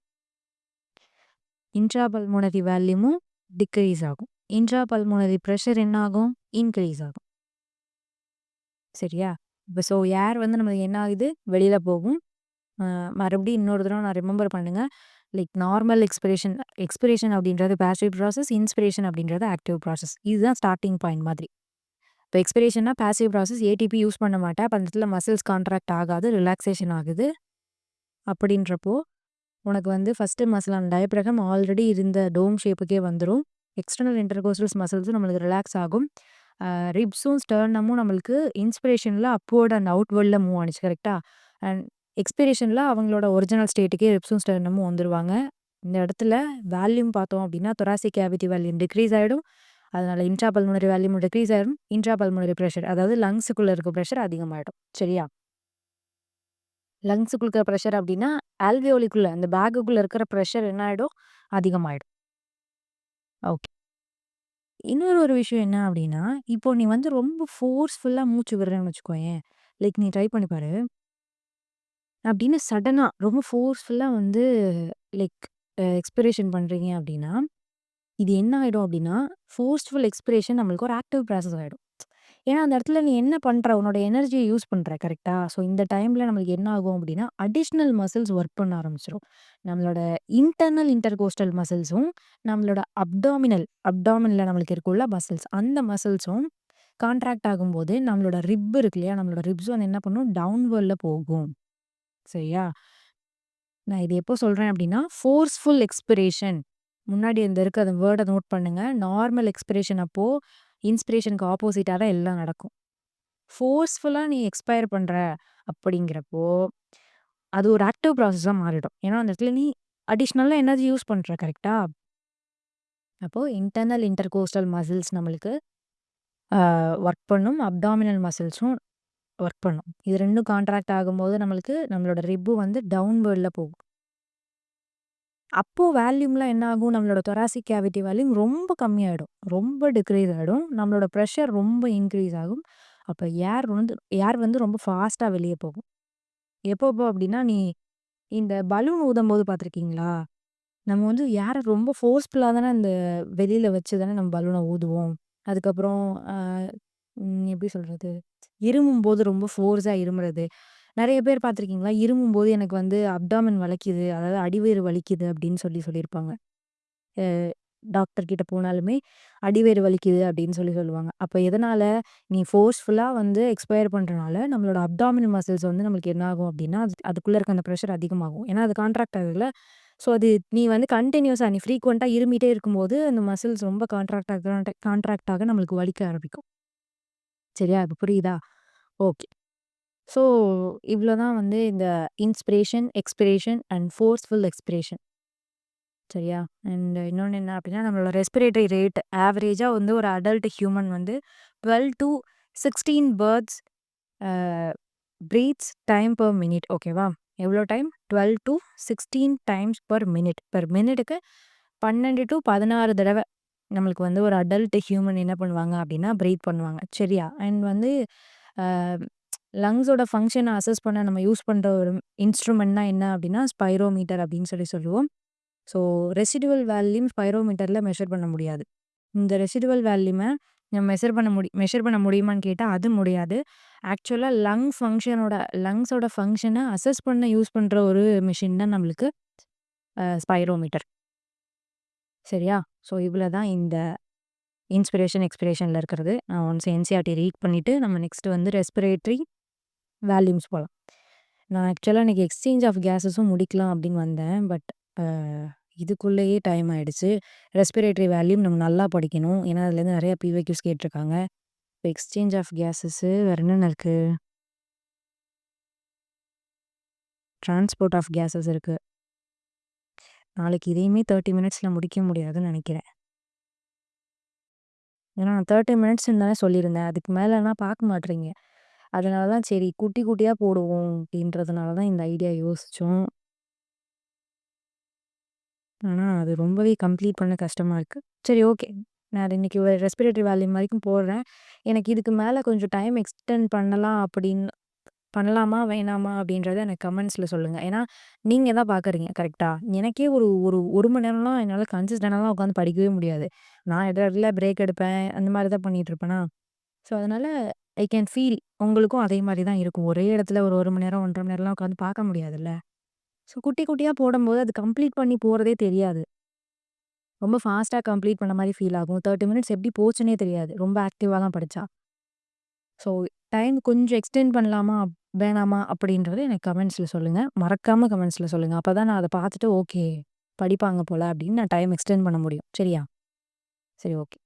Speaker 1: இன்ட்ரா பல்மோனரி வால்யூமும் டிக்ரீஸ் ஆகும். இன்ட்ரா பல்மோனரி பிரஷர் என்ன ஆகும்? இன்க்ரீஸ் ஆகும். சரியா? இப்ப ஸோ ஏர் வந்து நம்மளுக்கு என்ன ஆகுது? வெளியில போகும். மறுபடியும் இன்னொரு தடவ நான் ரிமெம்பர் பண்ணுங்க. லைக் நார்மல் எக்ஸ்பிரேஷன் எக்ஸ்பிரேஷன் அப்படின்றது பாசிவ் ப்ராசஸ், இன்ஸ்பிரேஷன் அப்படின்றது ஆக்டிவ் ப்ராசஸ். இதுதான் ஸ்டார்ட்டிங் பாயிண்ட் மாதிரி. இப்போ எக்ஸ்பிரேஷன்னா பாசிவ் ப்ராசஸ், ஏடிபி யூஸ் பண்ண மாட்டேன். அப்ப அந்த இடத்துல மசில்ஸ் கான்ட்ராக்ட் ஆகாது, ரிலாக்சேஷன் ஆகுது. அப்படின்றப்போ உனக்கு வந்து ஃபர்ஸ்ட் மசிலான டயப்ரகம் ஆல்ரெடி இருந்த டோம் ஷேப்புக்கே வந்துரும். எக்ஸ்டர்னல் இன்டர்கோஸ்டல்ஸ் மசில்ஸும் நம்மளுக்கு ரிலாக்ஸ் ஆகும். ரிப்ஸும், ஸ்டெர்னமும் நம்மளுக்கு இன்ஸ்பிரேஷன்ல அப்வர்ட் அண்ட் அவுட்வர்ட்ல மூவ் ஆனுச்சு. கரெக்ட்டா? அண்ட் எக்ஸ்பிரேஷன்ல அவங்களோட ஒரிஜினல் ஸ்டேட்டுக்கே ரிப்ஸும், ஸ்டெர்னமும் வந்துருவாங்க. இந்த இடத்துல வால்யூம் பார்த்தோம் அப்படின்னா, தொராசிக் கேவிட்டி வால்யூம் டிக்ரீஸ் ஆயிடும். அதனால இன்ட்ரா பல்மோனரி வால்யூம் டிக்ரீஸ் ஆயிடும். இன்ட்ரா பல்மோனரி பிரஷர் அதாவது லங்ஸுக்குள்ள இருக்க பிரஷர் அதிகமாயிடும். சரியா? லங்ஸுக்குள்ள இருக்கிற பிரஷர் அப்படின்னா, ஆல்வியோலிக்குள்ள அந்த பேக்குக்குள்ள இருக்கிற பிரஷர் என்ன ஆயிடும்? அதிகமாயிடும். ஓகே. இன்னொரு ஒரு விஷயம் என்ன அப்படின்னா, இப்போ நீ வந்து ரொம்ப ஃபோர்ஸ்ஃபுல்லா மூச்சு விடுறேன்னு வச்சுக்கோயேன். லைக் நீ ட்ரை பண்ணி பாரு. அப்படின்னு சடனா ரொம்ப ஃபோர்ஸ்ஃபுல்லா வந்து லைக் எக்ஸ்பிரேஷன் பண்றீங்க அப்படின்னா, இது என்ன ஆயிடும் அப்படின்னா, ஃபோர்ஸ்ஃபுல் எக்ஸ்பிரேஷன் நம்மளுக்கு ஒரு ஆக்டிவ் ப்ராசஸ் ஆயிடும். ஏன்னா, அந்த இடத்துல நீ என்ன பண்ற? உன்னோட எனர்ஜிய யூஸ் பண்ற. கரெக்ட்டா? ஸோ, இந்த டைம்ல நம்மளுக்கு என்ன ஆகும் அப்படின்னா, அடிஷனல் மசில்ஸ் ஒர்க் பண்ண ஆரம்பிச்சுரும். நம்மளோட இன்டர்னல் இன்டர்கோஸ்டல் மசில்ஸும், நம்மளோட அப்டாமின்ல நம்மளுக்கு இருக்குல்ல மசில்ஸ், அந்த மசில்ஸும் கான்ட்ராக்ட் ஆகும்போது, நம்மளோட ரிப் இருக்கு இல்லையா? நம்மளோட ரிப்ஸ் வந்து என்ன பண்ணும்? டவுன்வர்ட்ல போகும். சரியா? நான் இது எப்போ சொல்றேன் அப்படின்னா, ஃபோர்ஸ்ஃபுல் எக்ஸ்பிரேஷன். முன்னாடி இந்த இருக்க அந்த வேர்ட நோட் பண்ணுங்க. நார்மல் எக்ஸ்பிரேஷன் அப்போ, இன்ஸ்பிரேஷனுக்கு ஆப்போசிட்டா தான் எல்லாம் நடக்கும். ஃபோர்ஸ்ஃபுல்லா நீ எக்ஸ்பயர் பண்ற அப்படிங்கிறப்போ, அது ஒரு ஆக்டிவ் ப்ராசஸா மாறிடும். ஏன்னா, அந்த இடத்துல நீ அடிஷனலா எனர்ஜி யூஸ் பண்ற. கரெக்ட்டா? அப்போ இன்டர்னல் இன்டர்கோஸ்டல் மசில்ஸ் நம்மளுக்கு ஒர்க் பண்ணும். அப்டாமினல் மசில்ஸும் ஒர்க் பண்ணும். இது 2ம் கான்ட்ராக்ட் ஆகும்போது நம்மளுக்கு நம்மளோட ரிப்பு வந்து டவுன்வர்ட்ல போகும். அப்போ வால்யூம்லாம் என்ன ஆகும்? நம்மளோட தொராசிக் கேவிட்டி வால்யூம் ரொம்ப கம்மியாயிடும். ரொம்ப டிக்ரீஸ் ஆயிடும். நம்மளோட பிரஷர் ரொம்ப இன்க்ரீஸ் ஆகும். அப்ப ஏர் வந்து ரொம்ப ஃபாஸ்ட்டா வெளிய போகும். எப்பப்போ அப்டின்னா, நீ இந்த பலூன் ஊதும்போது பார்த்துருக்கீங்களா? நம்ம வந்து ஏர ரொம்ப ஃபோர்ஸ்ஃபுல்லா தானே இந்த வெளியில வச்சு தானே நம்ம பலூன ஊதுவோம். அதுக்கப்புறம் அ எப்படி சொல்றது? இருமும்போது ரொம்ப ஃபோர்ஸா இருமுறது. நெறைய பேர் பார்த்துருக்கீங்களா? இருமும்போது எனக்கு வந்து அப்டாமன் வலிக்குது. அதாவது அடிவயிறு வலிக்குது அப்படின்னு சொல்லியிருப்பாங்க. அ டாக்டர் கிட்ட போனாலுமே அடிவயிறு வலிக்குது அப்படின்னு சொல்லுவாங்க. அப்ப எதனால? நீ ஃபோர்ஸ்ஃபுல்லா வந்து எக்ஸ்பயர் பண்றனால நம்மளோட அப்டாமினல் மசில்ஸ் வந்து நம்மளுக்கு என்ன ஆகும் அப்படின்னா, அதுக்குள்ள இருக்க அந்த பிரஷர் அதிகமாகும். ஏன்னா அது கான்ட்ராக்ட் ஆகுதுல்ல. ஸோ அது நீ வந்து கன்டினியூஸா நீ ஃப்ரீக்வென்ட்டா இருமிட்டே இருக்கும்போது, அந்த மசில்ஸ் ரொம்ப கான்ட்ராக்ட் ஆக நம்மளுக்கு வலிக்க ஆரம்பிக்கும். சரியா? இப்ப புரியுதா? ஓகே. ஸோ இவ்ளோ தான் வந்து இந்த inspiration, expression and forceful expression. சரியா? அண்ட் இன்னொன்னு என்ன அப்டின்னா, நம்மளோட ரெஸ்பிரேட்டரி ரேட் ஆவரேஜா வந்து ஒரு அடல்ட் ஹியூமன் வந்து 12 to 16 births uh breaths time per minute ஓகேவா? எவ்வளோ time? 12 to 16 times per minute. Per மினிட்டுக்கு 12 டூ 16 தடவ நம்மளுக்கு வந்து ஒரு அடல்ட் ஹியூமன் என்ன பண்ணுவாங்க அப்டின்னா, பிரீத் பண்ணுவாங்க. சரியா? அண்ட் வந்து லங்ஸோட ஃபங்ஷனை அசஸ் பண்ண நம்ம யூஸ் பண்ணுற ஒரு இன்ஸ்ட்ருமெண்ட்னா என்ன அப்படின்னா ஸ்பைரோமீட்டர் அப்படின்னு சொல்லுவோம். ஸோ ரெசிடுவல் வேல்யூம் ஸ்பைரோமீட்டரில் மெஷர் பண்ண முடியாது. இந்த ரெசிடுவல் வேல்யூமை நம்ம மெஷர் பண்ண முடியுமான்னு கேட்டால் அது முடியாது. ஆக்சுவலாக லங்ஸோட ஃபங்ஷனை அசஸ் பண்ண யூஸ் பண்ணுற ஒரு மிஷின் தான் நம்மளுக்கு ஸ்பைரோமீட்டர். சரியா? ஸோ இவ்வளோ தான் இந்த இன்ஸ்பிரேஷன் எக்ஸ்பிரேஷனில் இருக்கிறது. நான் ஒன்ஸ் என்சிஆர்டி ரீட் பண்ணிவிட்டு நம்ம நெக்ஸ்ட்டு வந்து ரெஸ்பிரேட்டரி வேல்யூம்ஸ் போகலாம். நான் ஆக்சுவலாக இன்றைக்கி எக்ஸ்சேஞ்ச் ஆஃப் கேஸஸும் முடிக்கலாம் அப்படின்னு வந்தேன். பட் இதுக்குள்ளேயே டைம் ஆகிடுச்சு. ரெஸ்பிரேட்டரி வேல்யூம் நம்ம நல்லா படிக்கணும். ஏன்னா அதுலேருந்து நிறையா பிவைக்யூஸ் கேட்டிருக்காங்க. இப்போ எக்ஸ்சேஞ்ச் ஆஃப் கேஸஸ்ஸு வேறு என்னென்ன இருக்குது? டிரான்ஸ்போர்ட் ஆஃப் கேஸஸ் இருக்குது. நாளைக்கு இதையுமே 30 மினிட்ஸில் முடிக்க முடியாதுன்னு நினைக்கிறேன். ஏன்னா நான் 30 மினிட்ஸ்ன்னு தானே சொல்லியிருந்தேன். அதுக்கு மேலேனா பார்க்க மாட்றீங்க. அதனால தான் சரி குட்டி குட்டியாக போடுவோம் அப்படின்றதுனால தான் இந்த ஐடியா யோசித்தோம். ஆனால் அது ரொம்பவே கம்ப்ளீட் பண்ண கஷ்டமாக இருக்குது. சரி ஓகே. நான் அது இன்றைக்கி ஒரு ரெஸ்பிரேட்டரி வேல்யூம் வரைக்கும் போடுறேன். எனக்கு இதுக்கு மேலே கொஞ்சம் டைம் எக்ஸ்டெண்ட் பண்ணலாமா வேணாமா அப்படின்றத எனக்கு கமெண்ட்ஸில் சொல்லுங்கள். ஏன்னா நீங்கள் தான் பார்க்குறீங்க கரெக்டாக. எனக்கே ஒரு ஒரு 1 மணி நேரம்லாம் என்னால் கன்சிஸ்டண்டாலாம் உட்காந்து படிக்கவே முடியாது. நான் இடையில பிரேக் எடுப்பேன். அந்த மாதிரி தான் பண்ணிகிட்ருப்பேனா. ஸோ அதனால் ஐ கேன் ஃபீல் உங்களுக்கும் அதே மாதிரி தான் இருக்கும். ஒரே இடத்துல ஒரு 1 மணி நேரம் 1.5 மணி நேரம்லாம் உட்காந்து பார்க்க முடியாதுல்ல. ஸோ குட்டி குட்டியாக போடும்போது அது கம்ப்ளீட் பண்ணி போகிறதே தெரியாது. ரொம்ப ஃபாஸ்ட்டாக கம்ப்ளீட் பண்ண மாதிரி ஃபீல் ஆகும். 30 மினிட்ஸ் எப்படி போச்சுன்னே தெரியாது. ரொம்ப ஆக்டிவாக தான் படித்தா. ஸோ டைம் கொஞ்சம் எக்ஸ்டெண்ட் பண்ணலாமா வேணாமா அப்படின்றது எனக்கு கமெண்ட்ஸில் சொல்லுங்கள். மறக்காமல் கமெண்ட்ஸில் சொல்லுங்கள். அப்போ தான் நான் அதை பார்த்துட்டு ஓகே படிப்பாங்க போல் அப்படின்னு நான் டைம் எக்ஸ்டெண்ட் பண்ண முடியும். சரியா? சரி okay.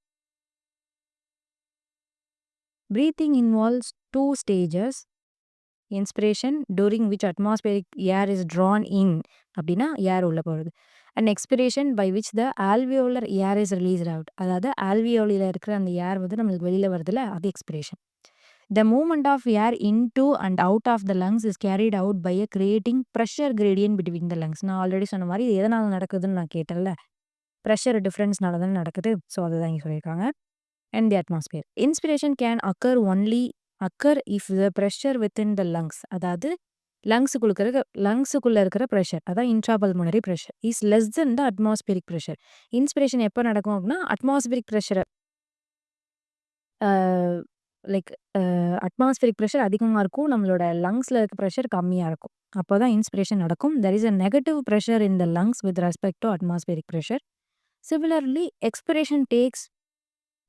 Speaker 1: Breathing involves 2 stages. Inspiration during which atmospheric air is drawn in அப்படின்னா ஏர் உள்ளே போகிறது. And expiration by which the alveolar air is released out. அதாவது ஆல்வியோலியில் இருக்கிற அந்த ஏர் வந்து நம்மளுக்கு வெளியில் வருதுல்ல, அது expression. The movement of air into and out of the lungs is carried out by a creating pressure gradient between the lungs. நான் ஆல்ரெடி சொன்ன மாதிரி இது எதனால் நடக்குதுன்னு நான் கேட்டேன்ல, ப்ரெஷர் டிஃப்ரென்ஸ்னால தானே நடக்குது. ஸோ அதுதான் இங்கே சொல்லியிருக்காங்க. And the atmosphere. Inspiration can occur if the pressure within the lungs, அதாவது லங்ஸுக்குள்ள இருக்கிற ப்ரெஷர், அதான் intrapulmonary pressure is less then the atmospheric pressure. Inspiration எப்போ நடக்கும் அப்படின்னா அட்மாஸ்பியரிக் ப்ரெஷரை லைக் அட்மாஸ்பியரிக் ப்ரெஷர் அதிகமாக இருக்கும், நம்மளோட லங்ஸில் இருக்க ப்ரெஷர் கம்மியாக இருக்கும். அப்போ தான் இன்ஸ்பிரேஷன் நடக்கும். There is a negative pressure in the lungs with respect to atmospheric pressure. Similarly expiration takes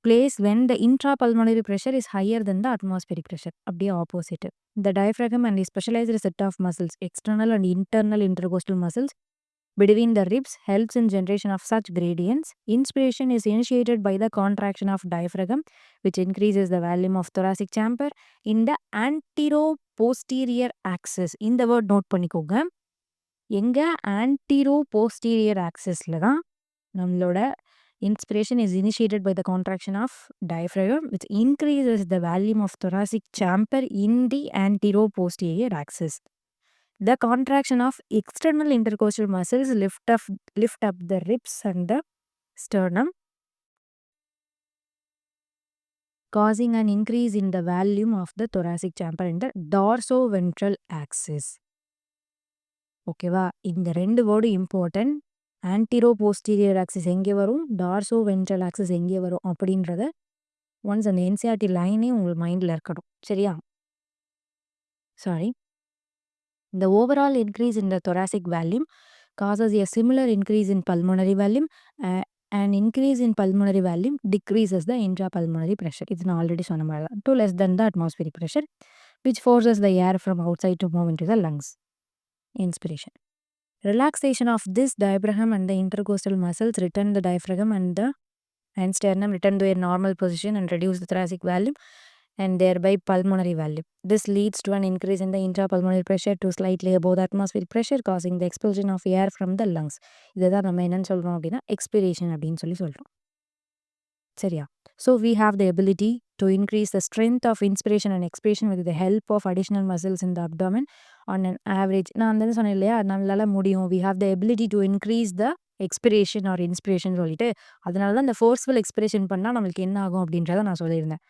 Speaker 1: place when the intrapulmonary pressure is higher than the atmospheric pressure. அப்படியே opposite. The diaphragm and a specialized set of muscles, external and internal intercostal muscles between the ribs helps in generation of such gradients. Inspiration is initiated by the contraction of diaphragm, which increases the volume of thoracic chamber in the anteroposterior axis. இந்த word note பண்ணிக்கோங்க. எங்க anteroposterior axisல தான் நம்மளோட inspiration is initiated by the contraction of diaphragm, which increases the volume of thoracic chamber in the anteroposterior axis. The contraction of external intercostal muscles lift up the ribs and the sternum, causing an increase in the volume of the thoracic chamber in the dorsoventral axis. ஓகேவா? இந்த ரெண்டு word important. Antero posterior axis எங்கே வரும், torso ventral axis எங்கே வரும் அப்படின்றத once அந்த NCERT லைனே உங்களுக்கு மைண்டில் இருக்கணும். சரியா? Sorry. The overall increase in the thoracic volume causes a similar increase in pulmonary volume. An increase in pulmonary volume decreases the intrapulmonary pressure. இது நான் ஆல்ரெடி சொன்ன மாதிரி தான். To less than the atmospheric pressure, which forces the air from outside to move into the lungs. Inspiration. Relaxation of this diaphragm and the intercostal muscles return the diaphragm and sternum return to a normal position and reduce the thoracic volume and thereby pulmonary volume. This leads to an increase in the intrapulmonary pressure to slightly above the atmospheric pressure, causing the expulsion of air from the lungs. இதுதான் நம்ம என்னன்னு சொல்கிறோம் அப்படின்னா expression அப்படின்னு சொல்கிறோம். சரியா? So we have the ability to increase the strength of inspiration and expiration with the help of additional muscles in the abdomen on an average. நான் அந்த சொன்னேன் இல்லையா, நம்மளால முடியும். We have the ability to increase the expiration or inspiration சொல்லிட்டு, அதனால தான் இந்த ஃபோர்ஸ்ஃபுல் எக்ஸ்பிரேஷன் பண்ணால் நம்மளுக்கு என்ன ஆகும் அப்படின்றத நான் சொல்லியிருந்தேன்.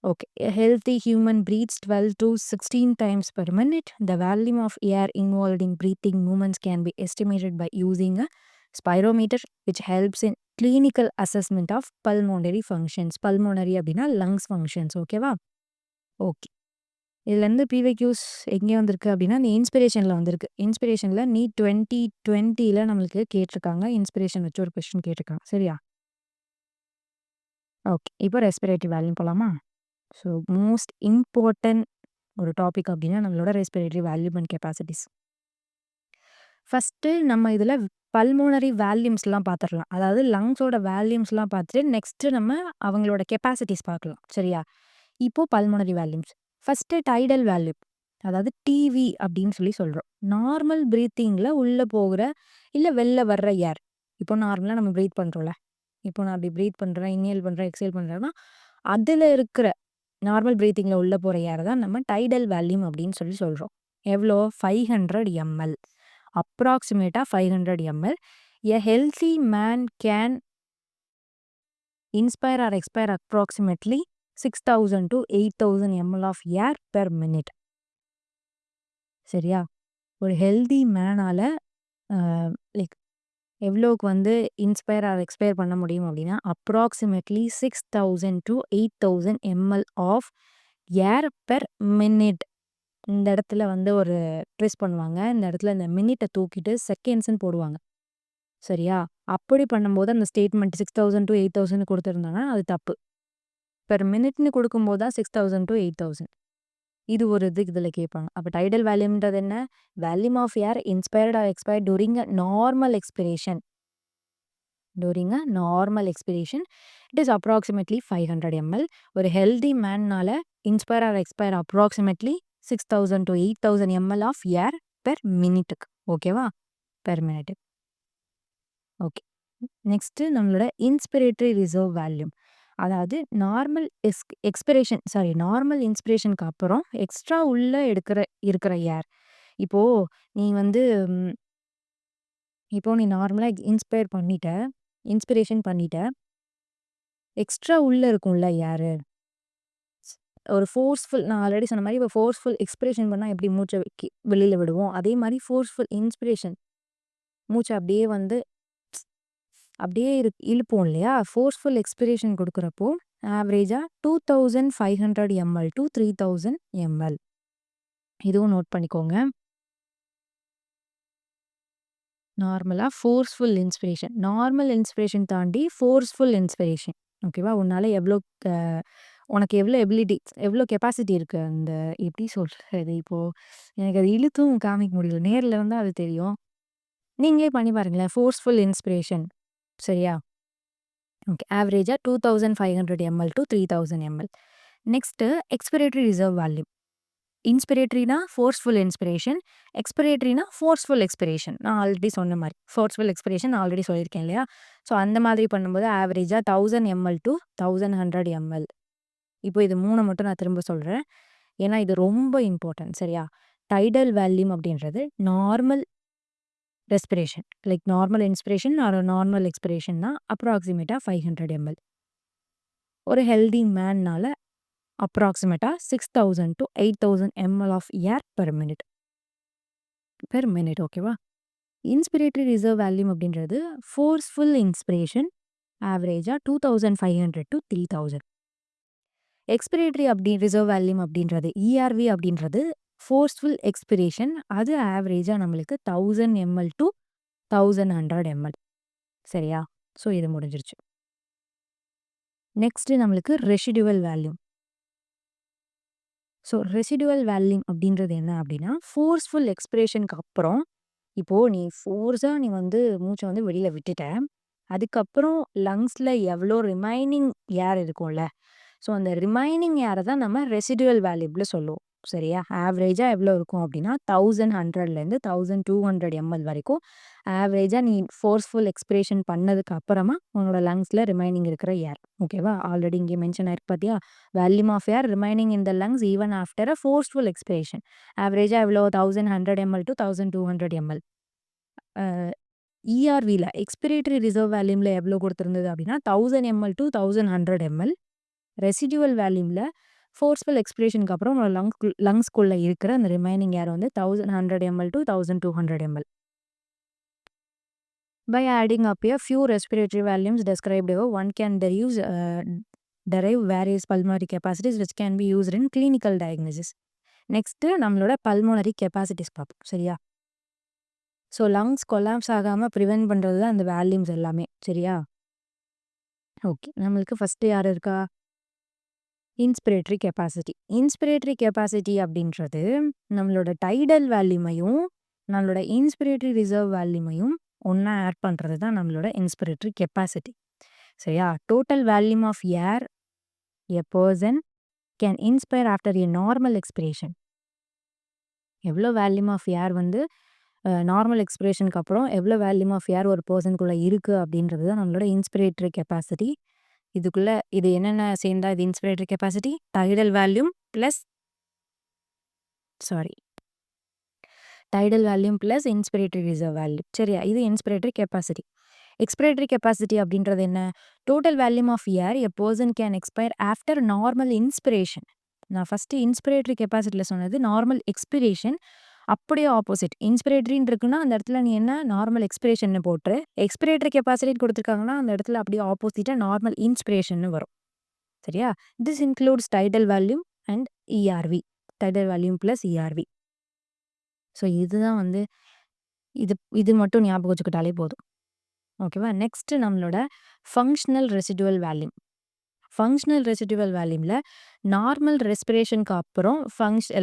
Speaker 1: Okay. A healthy human breathes 12 to 16 times per minute. The volume of air involved in breathing movements can be estimated by using a spirometer, which helps in clinical assessment of pulmonary functions. Pulmonary அப்படின்னா lungs functions. ஓகேவா? Okay. இதுலேருந்து PYQs எங்கே வந்திருக்கு அப்படின்னா, இந்த இன்ஸ்பிரேஷனில் வந்திருக்கு. இன்ஸ்பிரேஷனில் NEET 2020ல நம்மளுக்கு கேட்டிருக்காங்க. இன்ஸ்பிரேஷன் வச்சு ஒரு கொஸ்டின் கேட்டிருக்காங்க. சரியா? ஓகே. இப்போ ரெஸ்பிரேட்டரி வேல்யூம் போலாமா? ஸோ மோஸ்ட் இம்பார்ட்டன்ட் ஒரு டாபிக் அப்படின்னா நம்மளோட respiratory volume and capacities. First நம்ம இதில் பல்மோனரி வால்யூம்ஸ்லாம் பார்த்துடலாம். அதாவது லங்ஸோட வால்யூம்ஸ்லாம் பார்த்துட்டு நெக்ஸ்ட்டு நம்ம அவங்களோட கெப்பாசிட்டிஸ் பார்க்கலாம். சரியா? இப்போது பல்மோனரி வால்யூம்ஸ். ஃபஸ்ட்டு டைடல் வேல்யூம், அதாவது டிவி அப்படின்னு சொல்லி சொல்கிறோம். நார்மல் ப்ரீத்திங்கில் உள்ளே போகிற இல்லை வெளில வர்ற ஏர். இப்போ நார்மலாக நம்ம ப்ரீத் பண்ணுறோம்ல, இப்போ நான் அப்படி ப்ரீத் பண்ணுறேன், இன்ஹேல் பண்ணுறேன், எக்ஸேல் பண்ணுறேன்னா அதில் இருக்கிற நார்மல் ப்ரீத்திங்கில் உள்ளே போகிற ஏரை தான் நம்ம டைடல் வேல்யூம் அப்படின்னு சொல்லி சொல்கிறோம். எவ்வளோ? 500 ml. அப்ராக்சிமேட்டாக 500 ml. A healthy man can inspire or expire approximately 6000 to 8000 ml of air per minute. சரியா? ஒரு ஹெல்தி மேனால் லைக் எவ்வளோக்கு வந்து இன்ஸ்பயர் ஆர் எக்ஸ்பயர் பண்ண முடியும் அப்படின்னா approximately 6000 to 8000 ml of air per minute. இந்த இடத்துல வந்து ஒரு ட்விஸ்ட் பண்ணுவாங்க. இந்த இடத்துல இந்த மினிட்டை தூக்கிட்டு செகண்ட்ஸ்ன்னு போடுவாங்க. சரியா? அப்படி பண்ணும்போது அந்த ஸ்டேட்மெண்ட் 6000 to 8000 கொடுத்துருந்தாங்கன்னா அது தப்பு. பெர் மினிட்னு கொடுக்கும்போது தான் 6000 to 8000. இது ஒரு இது இதில் கேட்பாங்க. அப்போ டைடல் வேல்யூம்ன்றது என்ன? Volume of air inspired or expired during a normal expiration. During a normal expiration, it is approximately 500 ml. ஒரு ஹெல்தி மேன்னால inspire or expire approximately 6000 to 8000 ml of air per மினிட்டுக்கு. ஓகேவா? பெர் மினிட்டுக்கு. ஓகே. நெக்ஸ்ட்டு நம்மளோட inspiratory reserve volume. அதாவது normal normal இன்ஸ்பிரேஷனுக்கு அப்புறம் extra உள்ள இருக்கிற ஏர். இப்போது நீ வந்து நீ நார்மலாக இன்ஸ்பிரேஷன் பண்ணிட்ட, எக்ஸ்ட்ரா உள்ளே இருக்கும்ல ஏர். ஒரு ஃபோர்ஸ்ஃபுல், நான் ஆல்ரெடி சொன்ன மாதிரி இப்போ ஃபோர்ஸ்ஃபுல் எக்ஸ்பிரேஷன் பண்ணால் எப்படி மூச்சை வெளியில் விடுவோம், அதே மாதிரி ஃபோர்ஸ்ஃபுல் இன்ஸ்பிரேஷன் மூச்சை அப்படியே வந்து அப்படியே இழுப்போம் இல்லையா? ஃபோர்ஸ்ஃபுல் எக்ஸ்பிரேஷன் கொடுக்குறப்போ ஆவரேஜாக 2500 ml to 3000 ml. இதுவும் நோட் பண்ணிக்கோங்க. நார்மலாக ஃபோர்ஸ்ஃபுல் இன்ஸ்பிரேஷன், நார்மல் இன்ஸ்பிரேஷன் தாண்டி ஃபோர்ஸ்ஃபுல் இன்ஸ்பிரேஷன். ஓகேவா? உன்னால் உனக்கு எவ்வளோ எபிலிட்டி, எவ்வளோ கெப்பாசிட்டி இருக்குது. அந்த எப்படி சொல்கிறது, இப்போது எனக்கு அது இழுத்தும் காமிக்க முடியல, நேரில் இருந்தால் அது தெரியும். நீங்களே பண்ணி பாருங்களேன். Forceful inspiration. சரியா? ஓகே. ஆவரேஜாக 2500 ml to 3000 ml. Next expiratory reserve volume. இன்ஸ்பிரேட்டரினா ஃபோர்ஸ்ஃபுல் இன்ஸ்பிரேஷன், எக்ஸ்பிரேட்டரினா ஃபோர்ஸ்ஃபுல் எக்ஸ்பிரேஷன். நான் ஆல்ரெடி சொன்ன மாதிரி ஃபோர்ஸ்ஃபுல் எக்ஸ்பிரேஷன் ஆல்ரெடி சொல்லியிருக்கேன் இல்லையா? ஸோ அந்த மாதிரி பண்ணும்போது ஆவரேஜாக 1000 ml to 1100 ml. இப்போ இது 3 மட்டும் நான் திரும்ப சொல்கிறேன், ஏன்னா இது ரொம்ப இம்பார்ட்டன்ட். சரியா? டைடல் வேல்யூம் அப்படின்றது normal respiration, like normal inspiration or normal expiration தான் அப்ராக்சிமேட்டாக 500 ml. ஒரு ஹெல்தி மேன்னால் அப்ராக்சிமேட்டாக 6000 to 8000 ml of air per minute. ஓகேவா? இன்ஸ்பிரேட்டரி ரிசர்வ் வேல்யூம் அப்படின்றது ஃபோர்ஸ்ஃபுல் இன்ஸ்பிரேஷன், ஆவரேஜாக 2500 to 3000. எக்ஸ்பிரேட்டரி ரிசர்வ் வேல்யூம் அப்படின்றது இஆர்வி அப்படின்றது ஃபோர்ஸ்ஃபுல் எக்ஸ்பிரேஷன். அது ஆவரேஜாக நம்மளுக்கு 1000 ml to 1100 ml. சரியா? ஸோ இது முடிஞ்சிருச்சு. நெக்ஸ்ட்டு நம்மளுக்கு ரெசிடுவல் வேல்யூம். ஸோ ரெசிடுவல் வேல்யூம் அப்படின்றது என்ன அப்படின்னா ஃபோர்ஸ்ஃபுல் எக்ஸ்பிரேஷனுக்கு அப்புறம் இப்போது நீ ஃபோர்ஸாக வந்து மூச்சை வந்து வெளியில் விட்டுட்ட, அதுக்கப்புறம் லங்ஸில் எவ்வளோ ரிமைனிங் ஏர் இருக்கும்ல, ஸோ அந்த ரிமைனிங் ஏரை தான் நம்ம ரெசிடுவல் வேல்யூபில் சொல்லுவோம். சரியா? ஆவரேஜாக எவ்வளோ இருக்கும் அப்படின்னா 1100லேருந்து 1200 ml வரைக்கும் ஆவரேஜாக நீ ஃபோர்ஸ்ஃபுல் எக்ஸ்பிரேஷன் பண்ணதுக்கு அப்புறமா உன்னோட லங்ஸில் ரிமைனிங் இருக்கிற ஏர். ஓகேவா? ஆல்ரெடி இங்கே மென்ஷன் ஆயிருக்கு பார்த்தியா? Volume of air remaining in the lungs even after a forceful expiration. ஆவரேஜாக எவ்வளோ? 1100 ml to 1200 ml. இஆர்வியில் எக்ஸ்பிரேட்டரி ரிசர்வ் வேல்யூமில் எவ்வளோ கொடுத்துருந்தது அப்படின்னா 1000 ml to 1100 ml. ரெசிடுவல் வேல்யூமில் ஃபோர்ஸ்ஃபுல் எக்ஸ்பிரேஷனுக்கு அப்புறம் லங்ஸ்குள்ள இருக்கிற அந்த ரிமைனிங் ஏர் வந்து 1100 ml to 1200 ml. By adding up a few respiratory volumes described above, one can derive various pulmonary capacities which can be used in clinical diagnosis. Next நம்மளோட pulmonary capacities பார்ப்போம். சரியா? ஸோ லங்ஸ் கொலாப்ஸ் ஆகாமல் prevent பண்ணுறது தான் அந்த volumes எல்லாமே. சரியா? Okay. நம்மளுக்கு ஃபஸ்ட்டு யார் இருக்கா? Inspiratory capacity. இன்ஸ்பிரேட்டரி கெப்பாசிட்டி அப்படின்றது நம்மளோட டைடல் வேல்யூமையும் நம்மளோட இன்ஸ்பிரேட்டரி ரிசர்வ் வேல்யூமையும் ஒன்றா ஆட் பண்ணுறது தான் நம்மளோட இன்ஸ்பிரேட்டரி கெப்பாசிட்டி. சரியா? Total volume of air a person can inspire after a normal expiration. எவ்வளோ வேல்யூம் ஆஃப் ஏர் வந்து நார்மல் எக்ஸ்பிரேஷனுக்கு அப்புறம் எவ்வளோ வேல்யூம் ஆஃப் ஏர் ஒரு பர்சனுக்குள்ளே இருக்குது அப்படின்றது தான் நம்மளோட இன்ஸ்பிரேட்டரி கெப்பாசிட்டி. இதுக்குள்ளே இது என்னென்ன சேர்ந்தா இது inspiratory capacity? Tidal volume plus inspiratory reserve volume. சரியா? இது இன்ஸ்பிரேட்டரி கெப்பாசிட்டி. எக்ஸ்பிரேட்டரி கெப்பாசிட்டி அப்படின்றது என்ன? Total volume of air a person can expire after normal inspiration. நான் ஃபஸ்ட்டு இன்ஸ்பிரேட்டரி கெப்பாசிட்டியில் சொன்னது நார்மல் எக்ஸ்பிரேஷன். அப்படியே ஆப்போசிட். இன்ஸ்பிரேட்டரின்னு இருக்குன்னா அந்த இடத்துல நீ என்ன நார்மல் எக்ஸ்பிரேஷன் போட்டு எக்ஸ்பிரேட்டரி கெப்பாசிட்டி கொடுத்துருக்காங்கன்னா அந்த இடத்துல அப்படியே ஆப்போசிட்டாக நார்மல் இன்ஸ்பிரேஷன் வரும். சரியா? This includes tidal volume and ERV. Tidal volume plus ERV. So இதுதான் வந்து இது மட்டும் ஞாபகம் வச்சுக்கிட்டாலே போதும். ஓகேவா? நெக்ஸ்ட்டு நம்மளோட functional residual volume. Functional residual வேல்யூமில் நார்மல் ரெஸ்பிரேஷனுக்கு அப்புறம்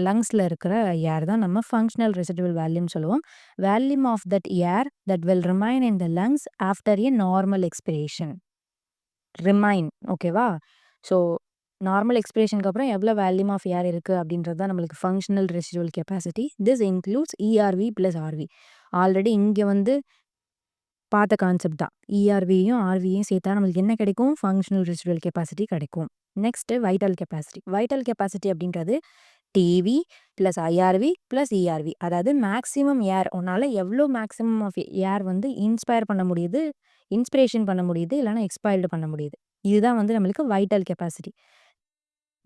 Speaker 1: லங்ஸில் இருக்கிற ஏர் தான் நம்ம ஃபங்க்ஷனல் ரெசிடுவல் வேல்யூம் சொல்லுவோம். Volume of that air that will remain in the lungs after a normal expiration. ஓகேவா? ஸோ நார்மல் எக்ஸ்பிரேஷனுக்கு அப்புறம் எவ்வளோ வேல்யூம் ஆஃப் ஏர் இருக்குது அப்படின்றது தான் நம்மளுக்கு functional residual capacity. This includes ERV plus RV. Already இங்கே வந்து பார்த்த கான்செப்ட் தான். இஆர்வியும் ஆர்வியும் சேர்த்தா நம்மளுக்கு என்ன கிடைக்கும்? ஃபங்க்ஷனல் ரெசிடுவல் கெப்பாசிட்டி கிடைக்கும். Next vital capacity. Vital capacity அப்படின்றது TV plus IRV plus ERV. அதாவது மேக்ஸிமம் ஏர் உன்னால் எவ்வளோ மேக்ஸிமம் ஆஃப் ஏர் வந்து இன்ஸ்பிரேஷன் பண்ண முடியுது இல்லைனா எக்ஸ்பயர்டு பண்ண முடியுது. இதுதான் வந்து நம்மளுக்கு vital capacity.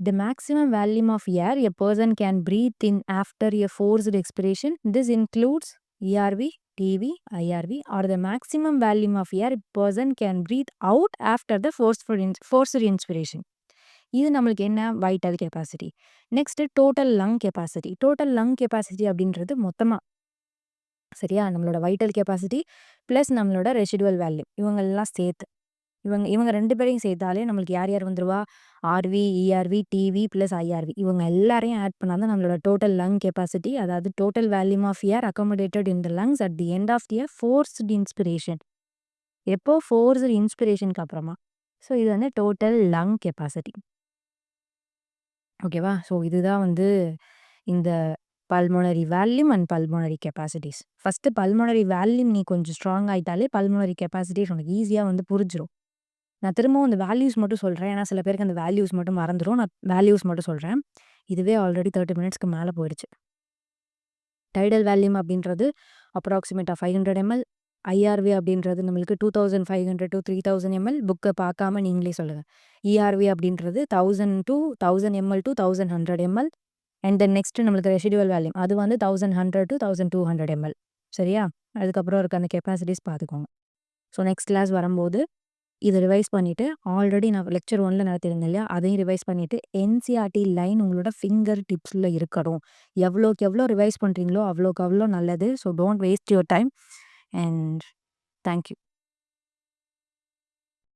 Speaker 1: The maximum volume of air a person can breathe in after a forced expiration. This includes ERV, TB, IRV, or the maximum volume of air a person can breathe out after the forced inspiration. இது நம்மளுக்கு என்ன? Vital capacity. Next total lung capacity. Total lung capacity அப்படின்றது மொத்தமாக. சரியா? நம்மளோட vital capacity plus நம்மளோட residual volume இவங்கெல்லாம் சேர்த்து இவங்க 2 பேரையும் சேர்த்தாலே நம்மளுக்கு யார் யார் வந்துருவா? RV, ERV, TV plus IRV இவங்க எல்லாரையும் ஆட் பண்ணால் தான் நம்மளோட டோட்டல் லங் கெப்பாசிட்டி. அதாவது total volume of air accommodated in the lungs at the end of the forced inspiration. எப்போ? ஃபோர்ஸ்டு இன்ஸ்பிரேஷனுக்கு அப்புறமா. ஸோ இது வந்து டோட்டல் லங் கெப்பாசிட்டி. ஓகேவா? ஸோ இதுதான் வந்து இந்த pulmonary volume and pulmonary capacities. First pulmonary volume நீ கொஞ்சம் ஸ்ட்ராங் ஆகிட்டாலே பல்மோனரி கெப்பாசிட்டிஸ் உனக்கு ஈஸியாக வந்து புரிஞ்சிடும். நான் திரும்பவும் அந்த வேல்யூஸ் மட்டும் சொல்கிறேன். ஏன்னா சில பேருக்கு அந்த வேல்யூஸ் மட்டும் மறந்துடும். நான் வேல்யூஸ் மட்டும் சொல்கிறேன். இதுவே ஆல்ரெடி 30 மினிட்ஸ்க்கு மேலே போயிடுச்சு. டைடல் வேல்யூம் அப்படின்றது அப்ராக்சிமேட்டாக 500 ml. ஐஆர்வி அப்படின்றது நம்மளுக்கு 2500 to 3000 ml. புக்கை பார்க்காம நீங்களே சொல்லுங்கள். இஆர்வி அப்படின்றது 1000 to 1000 ml to 1100 ml. And then next நம்மளுக்கு ரெசிடுவல் வேல்யூம் அது வந்து 1100 to 1200 ml. சரியா? அதுக்கப்புறம் இருக்க அந்த கெப்பாசிட்டிஸ் பார்த்துக்கோங்க. ஸோ நெக்ஸ்ட் கிளாஸ் வரும்போது இதை ரிவைஸ் பண்ணிவிட்டு ஆல்ரெடி நான் லெக்சர் 1 நடத்திருந்தேன் இல்லையா? அதையும் ரிவைஸ் பண்ணிவிட்டு NCERT லைன் உங்களோட ஃபிங்கர் டிப்ஸில் இருக்கணும். எவ்வளோக்கு எவ்வளோ ரிவைஸ் பண்ணுறீங்களோ அவ்வளோக்கு அவ்வளோ நல்லது. So don't waste your time and thank you.